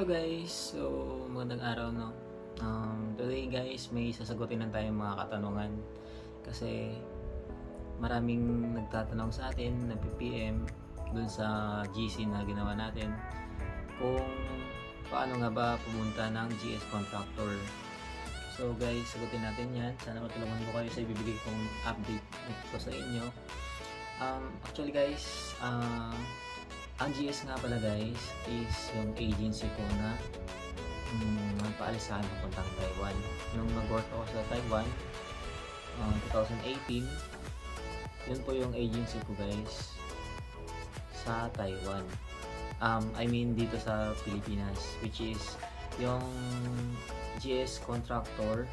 Guys, so magandang araw no. Today guys, may sasagutin na tayong mga katanungan kasi maraming nagtatanong sa atin, nag-PM dun sa GC na ginawa natin kung paano nga ba pumunta ng GS Contractor. So guys, sagutin natin yan. Sana matulungan ko kayo sa ibibigay kong update ko sa inyo. Actually guys, ang GS nga pala guys is yung agency ko na nagpaalisahan papuntang Taiwan. Nung nag-work ako sa Taiwan 2018, yun po yung agency ko guys sa Taiwan. I mean dito sa Pilipinas, which is yung GS Contractor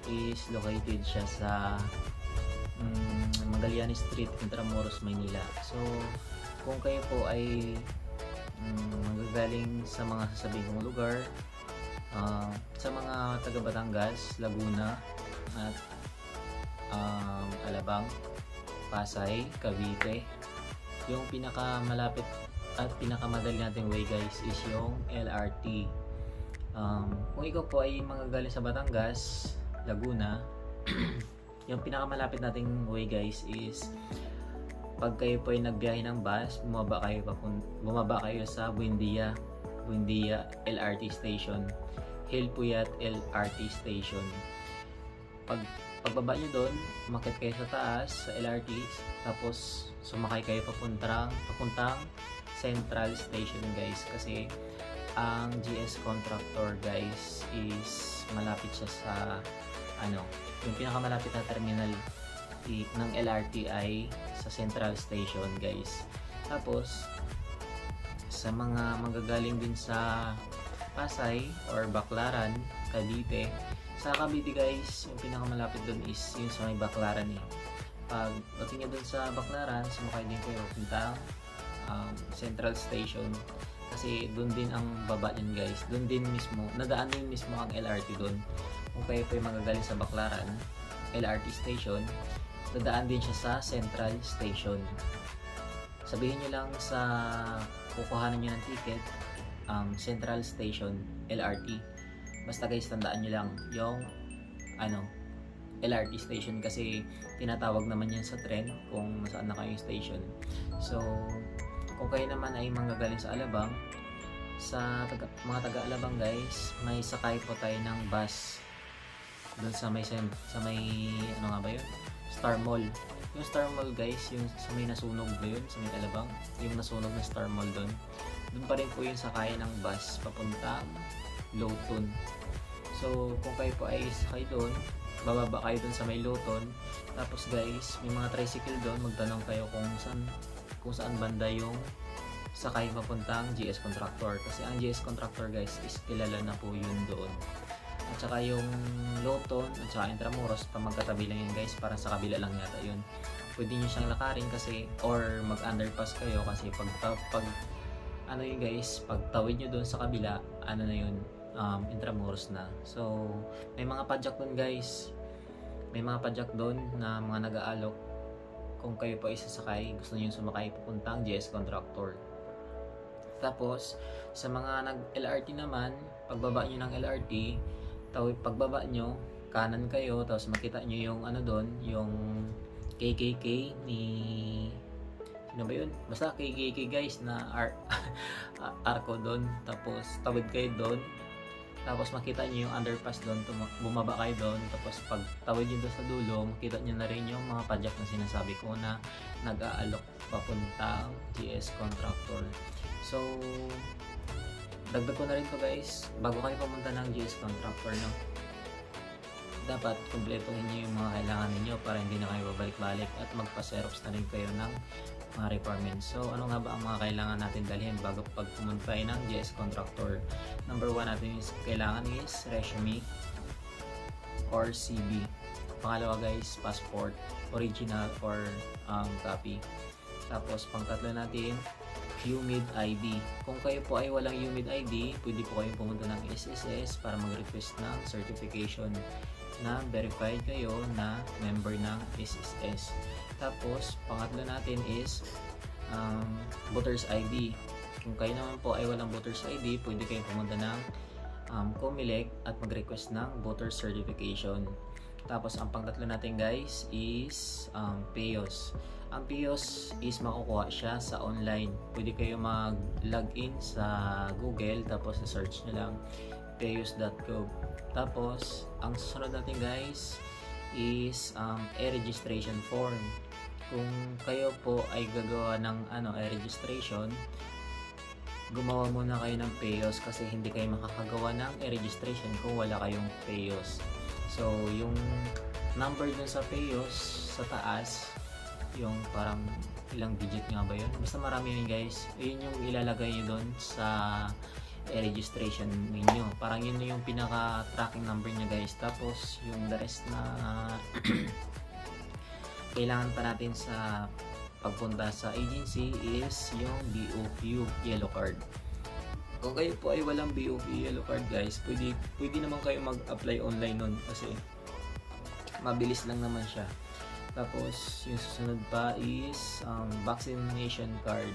is located siya sa Magallanes Street, Intramuros, Maynila. So kung kayo po ay magagaling sa mga sasabihin kong lugar, sa mga taga Batangas, Laguna at Alabang, Pasay, Cavite, yung pinakamalapit at pinakamadali nating way guys is yung LRT. Kung ikaw po ay magagaling sa Batangas, Laguna, yung pinakamalapit nating way guys is pag kayo po ay nagbiyahe ng bus, bumaba kayo sa Buendia LRT Station, Hilpuyat LRT Station. Pagbaba nyo doon, umakyat kayo sa taas sa LRT, tapos sumakay kayo papuntang Central Station guys, kasi ang GS Contractor guys is malapit siya sa yung pinakamalapit na terminal ng LRT ay sa Central Station guys. Tapos sa mga magagaling din sa Pasay or Baclaran, Cavite, sa Cavite guys, yung pinakamalapit doon is yung sa may Baclaran Pag dating nyo doon sa Baclaran, sumakay din kayo puntang Central Station, kasi doon din ang baba din guys. Doon din mismo, nadaan din mismo ang LRT doon. Kung kayo po yung magagaling sa Baclaran LRT Station, dadaan din siya sa Central Station. Sabihin nyo lang sa kukuhanan nyo ng ticket, Central Station LRT. Basta guys, tandaan nyo lang yung LRT station, kasi tinatawag naman yan sa tren kung nasaan na kayo yung station. So kung kayo naman ay manggagaling sa Alabang, mga taga Alabang guys, may sakay po tayo ng bus doon sa may ano nga ba yun? Star Mall. Yung Star Mall guys, yung sa may nasunog ba yun? Sa may Alabang, yung nasunog na Star Mall doon. Doon pa rin po yung sakayan ng bus papuntang Lawton. So kung kayo po ay sakay doon, bababa kayo doon sa may Lawton. Tapos guys, may mga tricycle doon, magtanong kayo kung saan banda yung sakay papuntang GS Contractor. Kasi ang GS Contractor guys is kilala na po yun doon. At saka yung Lawton at saka Intramuros, magkatabi lang yun guys, para sa kabila lang yata yun. Pwede nyo siyang lakarin kasi, or mag-underpass kayo, kasi pag yun guys, pag tawid nyo doon sa kabila, na yun, Intramuros na. So may mga padjak doon guys, may mga padjak doon na mga nag-aalok. Kung kayo po ay sasakay, gusto nyo sumakay papuntang GS Contractor. Tapos sa mga nag-LRT naman, pagbaba nyo ng LRT, pagbaba nyo, kanan kayo, tapos makita nyo yung doon, yung KKK ni ano ba yun? Basta KKK guys na arko doon. Tapos tawid kayo doon, tapos makita nyo yung underpass doon, bumaba kayo doon, tapos pag tawid nyo doon sa dulo, makita nyo na rin yung mga padjak na sinasabi ko na nag-aalok papuntang GS Contractor. So dagdag ko na rin to guys, bago kayo pumunta ng GS Contractor, dapat kumpletuhin nyo yung mga kailangan niyo para hindi na kayo babalik-balik, at magpa-xerox na rin kayo ng mga requirements. So ano nga ba ang mga kailangan natin dalhin bago pag pumunta ng GS Contractor? Number 1 natin is kailangan is resume or CV. Pangalawa guys, passport, original or copy. Tapos pangtatlo natin, UMID ID. Kung kayo po ay walang UMID ID, pwede po kayong pumunta ng SSS para mag-request ng certification na verified kayo na member ng SSS. Tapos pangatlo natin is voters ID. Kung kayo naman po ay walang voter's ID, pwede kayong pumunta ng COMELEC at mag-request ng voter certification. Tapos ang pangtatlo natin guys is PEOS. Ang PEOS is makukuha siya sa online. Pwede kayo mag-login sa Google, tapos search nyo lang peos.gov. Tapos ang susunod natin guys is e-registration form. Kung kayo po ay gagawa ng e-registration, gumawa muna kayo ng PEOS kasi hindi kayo makakagawa ng e-registration kung wala kayong PEOS. So, yung number dun sa PEOS sa taas, yung parang ilang digit nga ba yun? Basta marami yun guys. Yun yung ilalagay nyo dun sa e-registration ninyo. Parang yun yung pinaka-tracking number nyo guys. Tapos, yung the rest na kailangan pa natin sa pagpunta sa agency is yung BOQ yellow card. Kung kayo po ay walang BOQ yellow card guys, pwede naman kayo mag-apply online nun kasi mabilis lang naman siya. Tapos yung susunod pa is vaccination card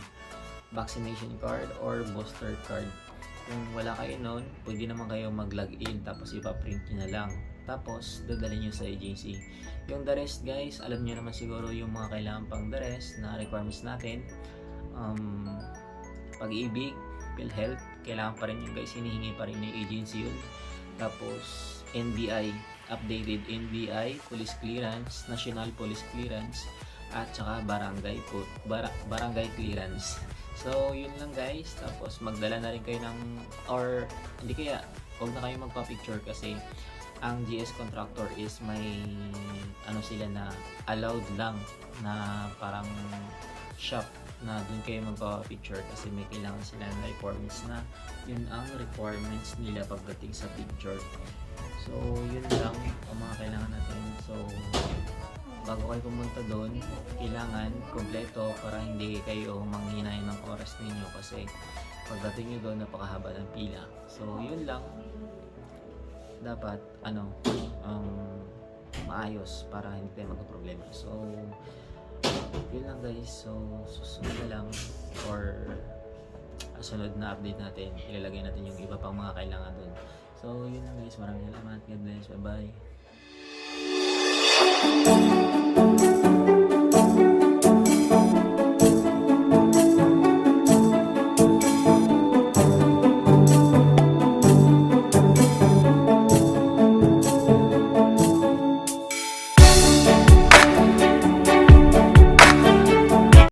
or booster card. Kung wala kayo nun, pwede naman kayo mag-login tapos ipaprint nyo na lang. Tapos dadalhin nyo sa agency. Yung the rest guys, alam nyo naman siguro yung mga kailangan pang the rest na requirements natin. Pag-ibig, PhilHealth, kailangan pa rin yun guys, hinihingi pa rin ng agency yun. Tapos NBI, updated NBI, police clearance, national police clearance, at saka barangay clearance. So yun lang guys. Tapos magdala na rin kayo ng, or hindi kaya, huwag na kayo magpa-picture kasi ang GS contractor is may sila na allowed lang na parang shop na dun kayo magpa-picture kasi may kailangan sila na requirements na yun ang requirements nila pagdating sa picture. So yun lang ang mga kailangan natin. So bago kayo pumunta doon, kailangan kompleto para hindi kayo manghinay ng oras ninyo kasi pagdating nyo doon napakahaba ng pila. So yun lang, dapat maayos para hindi tayo magka-problema. So yun lang guys. So susunod na lang or sunod na update natin, ilalagay natin yung iba pang mga kailangan dun. So yun lang guys, maraming salamat. God bless, bye bye.